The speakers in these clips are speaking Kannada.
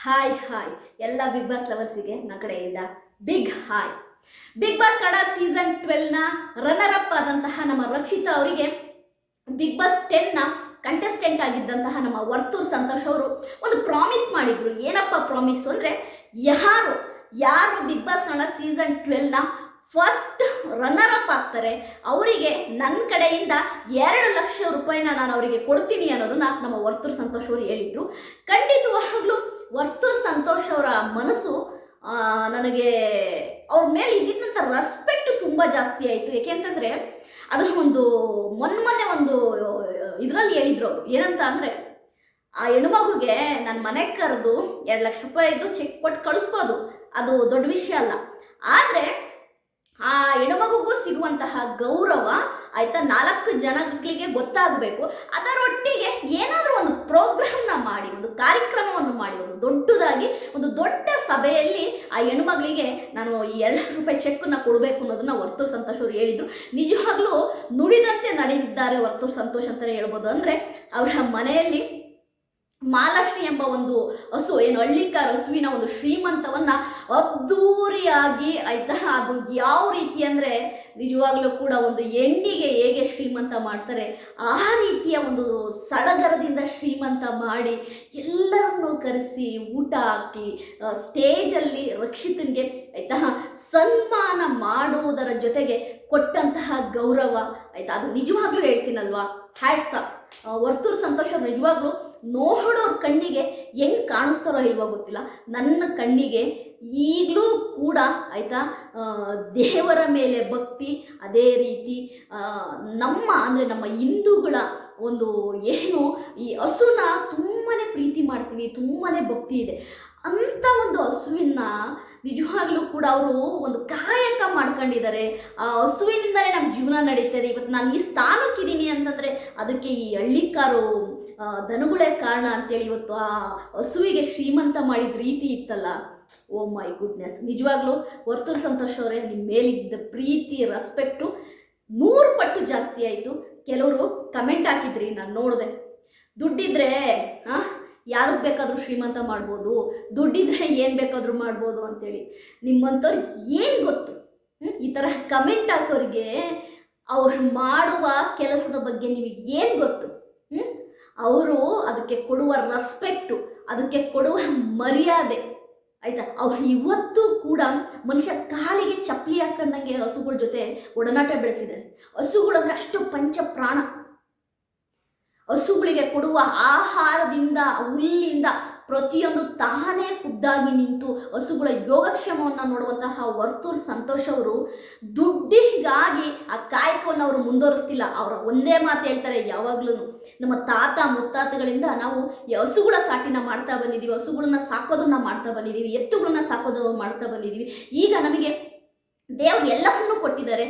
ಹಾಯ್ ಹಾಯ್ ಎಲ್ಲ ಬಿಗ್ ಬಾಸ್ ಲವರ್ಸಿಗೆ ನನ್ನ ಕಡೆಯಿಂದ big hi. Big boss Kannada season 12ನ ರನ್ನರ್ ಅಪ್ ಆದಂತಹ ನಮ್ಮ ರಕ್ಷಿತಾ ಅವರಿಗೆ ಬಿಗ್ ಬಾಸ್ 10ನ ಕಂಟೆಸ್ಟೆಂಟ್ ಆಗಿದ್ದಂತಹ ನಮ್ಮ ವರ್ತೂರ್ ಸಂತೋಷ್ ಅವರು ಒಂದು ಪ್ರಾಮಿಸ್ ಮಾಡಿದ್ರು. ಏನಪ್ಪ ಪ್ರಾಮಿಸ್ ಅಂದರೆ, ಯಾರು ಬಿಗ್ ಬಾಸ್ ಕನ್ನಡ ಸೀಸನ್ 12ನ ಫಸ್ಟ್ ರನ್ನರ್ ಅಪ್ ಆಗ್ತಾರೆ ಅವರಿಗೆ ನನ್ನ ಕಡೆಯಿಂದ 2,00,000 ರೂಪಾಯಿನ ನಾನು ಅವರಿಗೆ ಕೊಡ್ತೀನಿ ಅನ್ನೋದನ್ನ ನಮ್ಮ ವರ್ತೂರ್ ಸಂತೋಷ್ ಅವರು ಹೇಳಿದರು. ಖಂಡಿತವಾಗ್ಲೂ ವರ್ತೂರ್ ಸಂತೋಷ್ ಅವರ ಮನಸ್ಸು ನನಗೆ ಅವ್ರ ಮೇಲೆ ಇದ್ದಿದ್ದಂಥ ರೆಸ್ಪೆಕ್ಟ್ ತುಂಬ ಜಾಸ್ತಿ ಆಯಿತು. ಏಕೆಂತಂದರೆ ಅದರ ಮೊನ್ನೆ ಒಂದು ಇದರಲ್ಲಿ ಹೇಳಿದ್ರು ಏನಂತ ಅಂದರೆ, ಆ ಹೆಣ್ಮಗುಗೆ ನನ್ನ ಮನೆಗೆ ಕರೆದು 2,00,000 ರೂಪಾಯಿದು ಚೆಕ್ ಕೊಟ್ಟು ಕಳಿಸ್ಬೋದು, ಅದು ದೊಡ್ಡ ವಿಷಯ ಅಲ್ಲ. ಆದರೆ ಆ ಹೆಣ್ಮಗುಗೂ ಸಿಗುವಂತಹ ಗೌರವ ಆಯಿತಾ 4 ಜನಗಳಿಗೆ ಗೊತ್ತಾಗಬೇಕು. ಅದರೊಟ್ಟಿಗೆ ಏನಾದರೂ ಒಂದು ಪ್ರೋಗ್ರಾಮ್ನ ಮಾಡಿ, ಒಂದು ಕಾರ್ಯಕ್ರಮವನ್ನು ಮಾಡಿ, ಒಂದು ದೊಡ್ಡದಾಗಿ ಒಂದು ದೊಡ್ಡ ಸಭೆಯಲ್ಲಿ ಆ ಹೆಣ್ಮಗಳಿಗೆ ನಾನು ಈ 2,00,000 ರೂಪಾಯಿ ಚೆಕ್ಕನ್ನು ಕೊಡಬೇಕು ಅನ್ನೋದನ್ನ ವರ್ತೂರ್ ಸಂತೋಷ್ ಅವರು ಹೇಳಿದರು. ನಿಜವಾಗ್ಲೂ ನುಡಿದಂತೆ ನಡೆದಿದ್ದಾರೆ ವರ್ತೂರ್ ಸಂತೋಷ್ ಅಂತಲೇ ಹೇಳ್ಬೋದು. ಅಂದರೆ ಅವರ ಮನೆಯಲ್ಲಿ ಮಾಲಾಶ್ರೀ ಎಂಬ ಒಂದು ಹಸು, ಏನು ಹಳ್ಳಿಕಾರ ಹಸುವಿನ ಒಂದು ಶ್ರೀಮಂತವನ್ನು ಅದ್ದೂರಿಯಾಗಿ ಆಯ್ತಾ, ಅದು ಯಾವ ರೀತಿ ಅಂದರೆ ನಿಜವಾಗ್ಲೂ ಕೂಡ ಒಂದು ಹೆಣ್ಣಿಗೆ ಹೇಗೆ ಶ್ರೀಮಂತ ಮಾಡ್ತಾರೆ ಆ ರೀತಿಯ ಒಂದು ಸಡಗರದಿಂದ ಶ್ರೀಮಂತ ಮಾಡಿ ಎಲ್ಲರನ್ನೂ ಕರೆಸಿ ಊಟ ಹಾಕಿ ಸ್ಟೇಜಲ್ಲಿ ರಕ್ಷಿತನಿಗೆ ಆಯ್ತಾ ಸನ್ಮಾನ ಮಾಡುವುದರ ಜೊತೆಗೆ ಕೊಟ್ಟಂತಹ ಗೌರವ ಆಯ್ತಾ, ಅದು ನಿಜವಾಗ್ಲೂ ಹೇಳ್ತೀನಲ್ವಾ, ಹ್ಯಾಟ್ಸ್ ಆಫ್. ವರ್ತೂರ್ ಸಂತೋಷ್ ಅವ್ರು ನಿಜವಾಗ್ಲೂ ನೋಡೋರ ಕಣ್ಣಿಗೆ ಹೆಂಗೆ ಕಾಣಿಸ್ತಾರೋ ಇಲ್ವೋ ಗೊತ್ತಿಲ್ಲ, ನನ್ನ ಕಣ್ಣಿಗೆ ಈಗಲೂ ಕೂಡ ಆಯಿತಾ ದೇವರ ಮೇಲೆ ಭಕ್ತಿ, ಅದೇ ರೀತಿ ನಮ್ಮ ಹಿಂದೂಗಳ ಒಂದು ಏನು ಈ ಹಸುನ ತುಂಬಾ ಪ್ರೀತಿ ಮಾಡ್ತೀವಿ, ತುಂಬಾ ಭಕ್ತಿ ಇದೆ ಅಂಥ ಒಂದು ಹಸುವಿನ ನಿಜವಾಗ್ಲೂ ಕೂಡ ಅವರು ಒಂದು ಕಾಯಕ ಮಾಡ್ಕೊಂಡಿದ್ದಾರೆ. ಆ ಹಸುವಿನಿಂದಲೇ ನಮ್ಮ ಜೀವನ ನಡೀತದೆ. ಇವತ್ತು ನಾನು ಈ ಸ್ಥಾನಕ್ಕಿದ್ದೀನಿ ಅಂತಂದರೆ ಅದಕ್ಕೆ ಈ ಹಳ್ಳಿಕಾರು ದನಗಳೇ ಕಾರಣ ಅಂತೇಳಿ ಇವತ್ತು ಆ ಹಸುವಿಗೆ ಶ್ರೀಮಂತ ಮಾಡಿದ ರೀತಿ ಇತ್ತಲ್ಲ, ಓ ಮೈ ಗುಡ್ನೆಸ್. ನಿಜವಾಗ್ಲೂ ವರ್ತೂರ್ ಸಂತೋಷ್ ಅವರೇ, ನಿಮ್ಮ ಮೇಲಿದ್ದ ಪ್ರೀತಿ ರೆಸ್ಪೆಕ್ಟು 100 ಪಟ್ಟು ಜಾಸ್ತಿ ಆಯಿತು. ಕೆಲವರು ಕಮೆಂಟ್ ಹಾಕಿದ್ರಿ, ನಾನು ನೋಡಿದೆ, ದುಡ್ಡಿದ್ರೆ ಯಾರಿಗೆ ಬೇಕಾದರೂ ಶ್ರೀಮಂತ ಮಾಡ್ಬೋದು, ದುಡ್ಡಿದ್ರೆ ಏನು ಬೇಕಾದರೂ ಮಾಡ್ಬೋದು ಅಂತೇಳಿ. ನಿಮ್ಮಂಥವ್ರಿಗೆ ಏನು ಗೊತ್ತು? ಈ ಥರ ಕಮೆಂಟ್ ಹಾಕೋರಿಗೆ ಅವ್ರು ಮಾಡುವ ಕೆಲಸದ ಬಗ್ಗೆ ನಿಮಗೆ ಏನು ಗೊತ್ತು? ಅವರು ಅದಕ್ಕೆ ಕೊಡುವ ರೆಸ್ಪೆಕ್ಟು, ಅದಕ್ಕೆ ಕೊಡುವ ಮರ್ಯಾದೆ ಆಯಿತಾ, ಅವ್ರು ಇವತ್ತು ಕೂಡ ಮನುಷ್ಯ ಕಾಲಿಗೆ ಚಪ್ಪಲಿ ಹಾಕೊಂಡಂಗೆ ಹಸುಗಳ ಜೊತೆ ಒಡನಾಟ ಬೆಳೆಸಿದ್ದಾರೆ. ಹಸುಗಳಂದ್ರೆ ಅಷ್ಟು ಪಂಚ ಪ್ರಾಣ. ಹಸುಗಳಿಗೆ ಕೊಡುವ ಆಹಾರದಿಂದ, ಹುಲ್ಲಿಂದ ಪ್ರತಿಯೊಂದು ತಾನೇ ಖುದ್ದಾಗಿ ನಿಂತು ಹಸುಗಳ ಯೋಗಕ್ಷೇಮವನ್ನು ನೋಡುವಂತಹ ವರ್ತೂರ್ ಸಂತೋಷ್ ಅವರು ದುಡ್ಡಿಗಾಗಿ ಆ ಕಾಯಕವನ್ನು ಅವರು ಮುಂದುವರಿಸ್ತಿಲ್ಲ. ಅವರ ಒಂದೇ ಮಾತು ಹೇಳ್ತಾರೆ ಯಾವಾಗಲೂ, ನಮ್ಮ ತಾತ ಮುತ್ತಾತಗಳಿಂದ ನಾವು ಈ ಹಸುಗಳ ಸಾಟಿನ ಮಾಡ್ತಾ ಬಂದಿದ್ದೀವಿ, ಹಸುಗಳನ್ನ ಸಾಕೋದನ್ನ ಮಾಡ್ತಾ ಬಂದಿದ್ದೀವಿ, ಎತ್ತುಗಳನ್ನ ಸಾಕೋದು ಮಾಡ್ತಾ ಬಂದಿದ್ದೀವಿ. ಈಗ ನಮಗೆ ದೇವರು ಎಲ್ಲವನ್ನೂ ಕೊಟ್ಟಿದ್ದಾರೆ.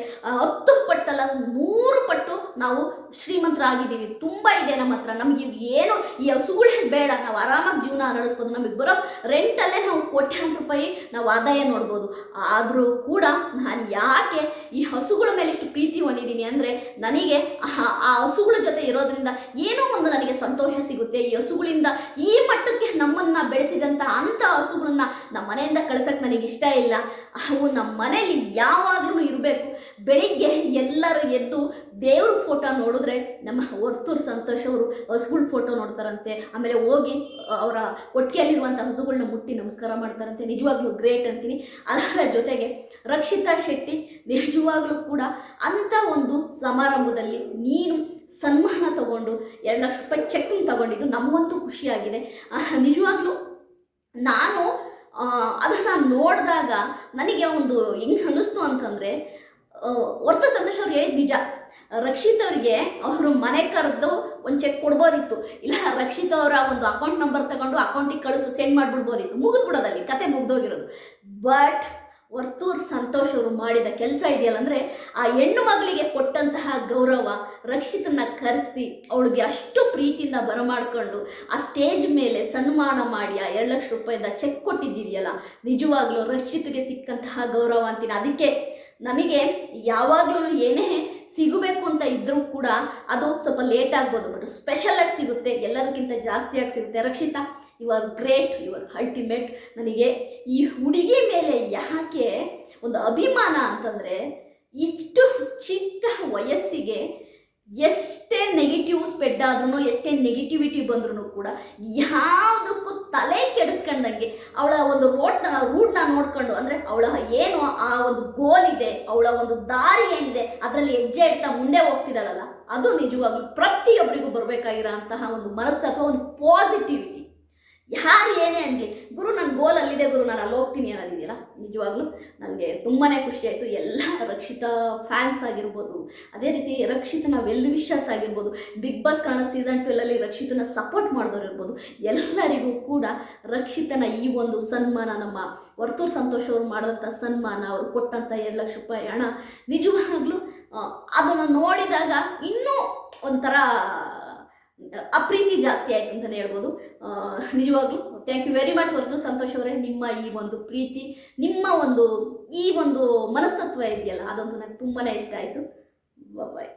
10 ಪಟ್ಟಲ್ಲ 100 ಪಟ್ಟು ನಾವು ಶ್ರೀಮಂತರಾಗಿದ್ದೀವಿ. ತುಂಬ ಇದೆ ನಮ್ಮ ಹತ್ರ. ನಮಗೆ ಏನು ಈ ಹಸುಗಳೇ ಬೇಡ, ನಾವು ಆರಾಮಾಗಿ ಜೀವನ ನಡೆಸ್ಬೋದು. ನಮಗೆ ಬರೋ ರೆಂಟಲ್ಲೇ ನಾವು ಕೋಟ್ಯಾಂತರ ರೂಪಾಯಿ ನಾವು ಆದಾಯ ನೋಡ್ಬೋದು. ಆದರೂ ಕೂಡ ನಾನು ಯಾಕೆ ಈ ಹಸುಗಳ ಮೇಲೆ ಇಷ್ಟು ಪ್ರೀತಿ ಹೊಂದಿದ್ದೀನಿ ಅಂದರೆ, ನನಗೆ ಆ ಹಸುಗಳ ಜೊತೆ ಇರೋದ್ರಿಂದ ಏನೋ ಒಂದು ನನಗೆ ಸಂತೋಷ ಸಿಗುತ್ತೆ. ಈ ಹಸುಗಳಿಂದ ಈ ಮಟ್ಟಕ್ಕೆ ನಮ್ಮನ್ನು ಬೆಳೆಸಿದಂಥ ಅಂಥ ಹಸುಗಳನ್ನ ನಮ್ಮ ಮನೆಯಿಂದ ಕಳ್ಸೋಕ್ಕೆ ನನಗೆ ಇಷ್ಟ ಇಲ್ಲ. ಅವು ನಮ್ಮ ಮನೇಲಿ ಯಾವಾಗಲೂ ಇರಬೇಕು. ಬೆಳಿಗ್ಗೆ ಎಲ್ಲರೂ ಎದ್ದು ದೇವ್ರ ಫೋಟೋ ನೋಡಿದ್ರೆ ನಮ್ಮ ವರ್ತೂರ್ ಸಂತೋಷ್ ಅವರು ಹಸುಗಳ ಫೋಟೋ ನೋಡ್ತಾರಂತೆ. ಆಮೇಲೆ ಹೋಗಿ ಅವರ ಕೊಟ್ಟಿಗೆಯಲ್ಲಿರುವಂಥ ಹಸುಗಳನ್ನ ಮುಟ್ಟಿ ನಮಸ್ಕಾರ ಮಾಡ್ತಾರಂತೆ. ನಿಜವಾಗ್ಲೂ ಗ್ರೇಟ್ ಅಂತೀನಿ. ಅದರ ಜೊತೆಗೆ ರಕ್ಷಿತಾ ಶೆಟ್ಟಿ ನಿಜವಾಗ್ಲೂ ಕೂಡ ಅಂಥ ಒಂದು ಸಮಾರಂಭದಲ್ಲಿ ನೀನು ಸನ್ಮಾನ ತಗೊಂಡು 2,00,000 ರೂಪಾಯಿ ಚೆಕ್ಕಿಂಗ್ ತಗೊಂಡಿದ್ದು ನಮಗಂತೂ ಖುಷಿಯಾಗಿದೆ. ನಿಜವಾಗ್ಲೂ ನಾನು ಅದನ್ನು ನೋಡಿದಾಗ ನನಗೆ ಒಂದು ಹೆಂಗೆ ಅನ್ನಿಸ್ತು ಅಂತಂದರೆ, ವರ್ತೂರ್ ಸಂತೋಷ್ ಅವ್ರು ಹೇಳಿದ ನಿಜ. ರಕ್ಷಿತ್ ಅವ್ರಿಗೆ ಅವರು ಮನೆ ಕರೆದು ಒಂದು ಚೆಕ್ ಕೊಡ್ಬೋದಿತ್ತು, ಇಲ್ಲ ರಕ್ಷಿತ್ ಅವರ ಒಂದು ಅಕೌಂಟ್ ನಂಬರ್ ತಗೊಂಡು ಅಕೌಂಟಿಗೆ ಸೆಂಡ್ ಮಾಡಿಬಿಡ್ಬೋದಿತ್ತು, ಮುಗಿದ್ಬಿಡೋದಲ್ಲಿ ಕತೆ ಮುಗ್ದೋಗಿರೋದು. ಬಟ್ ವರ್ತೂರ್ ಸಂತೋಷ್ ಅವರು ಮಾಡಿದ ಕೆಲಸ ಇದೆಯಲ್ಲ ಅಂದರೆ, ಆ ಹೆಣ್ಣು ಮಗಳಿಗೆ ಕೊಟ್ಟಂತಹ ಗೌರವ, ರಕ್ಷಿತನ ಕರೆಸಿ ಅವಳಿಗೆ ಅಷ್ಟು ಪ್ರೀತಿಯಿಂದ ಬರಮಾಡ್ಕೊಂಡು ಆ ಸ್ಟೇಜ್ ಮೇಲೆ ಸನ್ಮಾನ ಮಾಡಿ ಆ 2,00,000 ರೂಪಾಯಿದ ಚೆಕ್ ಕೊಟ್ಟಿದ್ದೀಯಲ್ಲ, ನಿಜವಾಗ್ಲೂ ರಕ್ಷಿತ್ಗೆ ಸಿಕ್ಕಂತಹ ಗೌರವ ಅಂತೀನಿ. ಅದಕ್ಕೆ ನಮಗೆ ಯಾವಾಗಲೂ ಏನೇ ಸಿಗಬೇಕು ಅಂತ ಇದ್ರೂ ಕೂಡ ಅದು ಸ್ವಲ್ಪ ಲೇಟ್ ಆಗ್ಬೋದು, ಬಟ್ ಸ್ಪೆಷಲ್ ಆಗಿ ಸಿಗುತ್ತೆ, ಎಲ್ಲರಿಗಿಂತ ಜಾಸ್ತಿಯಾಗಿ ಸಿಗುತ್ತೆ. Rakshita, you are great, you are ultimate. ನನಗೆ ಈ ಹುಡುಗಿ ಮೇಲೆ ಯಾಕೆ ಒಂದು ಅಭಿಮಾನ ಅಂತಂದರೆ, ಇಷ್ಟು ಚಿಕ್ಕ ವಯಸ್ಸಿಗೆ ಎಷ್ಟೇ ನೆಗೆಟಿವ್ ಸ್ಪ್ರೆಡ್ ಆದ್ರೂ, ಎಷ್ಟೇ ನೆಗೆಟಿವಿಟಿ ಬಂದ್ರೂ ಕೂಡ ಯಾವುದಕ್ಕೂ ತಲೆ ಕೆಡಿಸ್ಕೊಂಡಂಗೆ ಅವಳ ಒಂದು ರೂಟ್ನ ನೋಡ್ಕೊಂಡು, ಅಂದರೆ ಅವಳ ಏನು ಆ ಒಂದು ಗೋಲ್ ಇದೆ, ಅವಳ ಒಂದು ದಾರಿ ಏನಿದೆ, ಅದರಲ್ಲಿ ಹೆಜ್ಜೆ ಇಡ್ತಾ ಮುಂದೆ ಹೋಗ್ತಿದ್ದಾಳಲ್ಲ, ಅದು ನಿಜವಾಗ್ಲೂ ಪ್ರತಿಯೊಬ್ಬರಿಗೂ ಬರಬೇಕಾಗಿರೋ ಅಂತಹ ಒಂದು ಮನಸ್ತತ್ವ, ಒಂದು ಪಾಸಿಟಿವಿಟಿ. ಯಾರು ಏನೇ ಅನ್ನಲಿ, ಗುರು ನನ್ನ ಗೋಲ್ ಅಲ್ಲಿದೆ ಗುರು, ನಾನು ಅಲ್ಲಿ ಹೋಗ್ತೀನಿ ಅನ್ನೋದಿದೆಯಲ್ಲ, ನಿಜವಾಗ್ಲೂ ನನಗೆ ತುಂಬಾ ಖುಷಿ ಆಯಿತು. ಎಲ್ಲ ರಕ್ಷಿತಾ ಫ್ಯಾನ್ಸ್ ಆಗಿರ್ಬೋದು, ಅದೇ ರೀತಿ ರಕ್ಷಿತನ ವೆಲ್ ವಿಶರ್ಸ್ ಆಗಿರ್ಬೋದು, ಬಿಗ್ ಬಾಸ್ ಕನ್ನಡ ಸೀಸನ್ 12 ರಕ್ಷಿತನ ಸಪೋರ್ಟ್ ಮಾಡಿದವರು ಇರ್ಬೋದು, ಎಲ್ಲರಿಗೂ ಕೂಡ ರಕ್ಷಿತನ ಈ ಒಂದು ಸನ್ಮಾನ, ನಮ್ಮ ವರ್ತೂರು ಸಂತೋಷ್ ಅವರು ಮಾಡಿದಂಥ ಸನ್ಮಾನ, ಅವರು ಕೊಟ್ಟಂಥ 2 ಲಕ್ಷ ರೂಪಾಯಿ ಹಣ, ನಿಜವಾಗ್ಲೂ ಅದನ್ನು ನೋಡಿದಾಗ ಇನ್ನೂ ಒಂಥರ ಆ ಪ್ರೀತಿ ಜಾಸ್ತಿ ಆಯಿತು ಅಂತಲೇ ಹೇಳ್ಬೋದು. ನಿಜವಾಗ್ಲೂ thank you very much Varthur Santosh ಅವರೇ. ನಿಮ್ಮ ಈ ಒಂದು ಪ್ರೀತಿ, ನಿಮ್ಮ ಒಂದು ಈ ಒಂದು ಮನಸ್ತತ್ವ ಇದೆಯಲ್ಲ, ಅದಂತೂ ನನಗೆ ತುಂಬಾ ಇಷ್ಟ ಆಯಿತು. ಬಾಯ್.